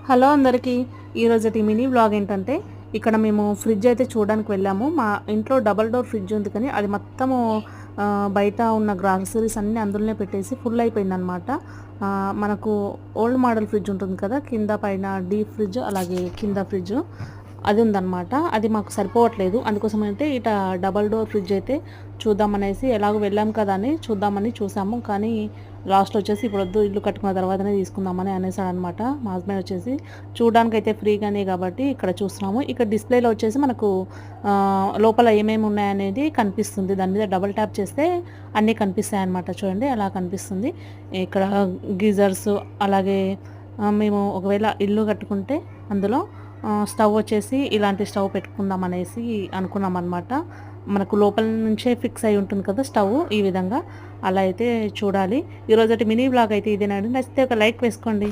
Hello అందరికీ. ఈరోజుటి mini vlog ఏంటంటే, ఇక్కడ మేము ఫ్రిడ్జ్ అయితే చూడడానికి వెళ్ళాము. మా ఇంట్లో డబల్ డోర్ ఫ్రిడ్జ్ ఉంది, కానీ అది మొత్తము బయట ఉన్న గ్రాసరీస్ అన్నీ అందులోనే పెట్టేసి ఫుల్ అయిపోయిందనమాట. మనకు ఓల్డ్ మోడల్ ఫ్రిడ్జ్ ఉంటుంది కదా, కింద పైన డీప్ ఫ్రిడ్జ్, అలాగే కింద ఫ్రిడ్జ్ అది ఉందన్నమాట. అది మాకు సరిపోవట్లేదు. అందుకోసం అయితే ఇట డబల్ డోర్ ఫ్రిడ్జ్ అయితే చూద్దామనేసి, ఎలాగో వెళ్ళాం కదా అని చూద్దామని చూసాము. కానీ లాస్ట్ వచ్చేసి ఇప్పుడు వద్దు, ఇల్లు కట్టుకున్న తర్వాతనే తీసుకుందామని అనేసాడనమాట మా హస్బెండ్. వచ్చేసి చూడడానికి అయితే ఫ్రీగానే కాబట్టి ఇక్కడ చూస్తున్నాము. ఇక్కడ డిస్ప్లేలో వచ్చేసి మనకు లోపల ఏమేమి ఉన్నాయనేది కనిపిస్తుంది. దాని మీద డబల్ ట్యాప్ చేస్తే అన్నీ కనిపిస్తాయి అన్నమాట. చూడండి అలా కనిపిస్తుంది. ఇక్కడ గీజర్స్, అలాగే మేము ఒకవేళ ఇల్లు కట్టుకుంటే అందులో స్టవ్ వచ్చేసి ఇలాంటి స్టవ్ పెట్టుకుందాం అనేసి అనుకున్నాం అనమాట. మనకు లోపల నుంచే ఫిక్స్ అయి ఉంటుంది కదా స్టవ్, ఈ విధంగా. అలా అయితే చూడాలి. ఈరోజు మినీ బ్లాగ్ అయితే ఇదేనండి. నచ్చితే ఒక లైక్ వేసుకోండి.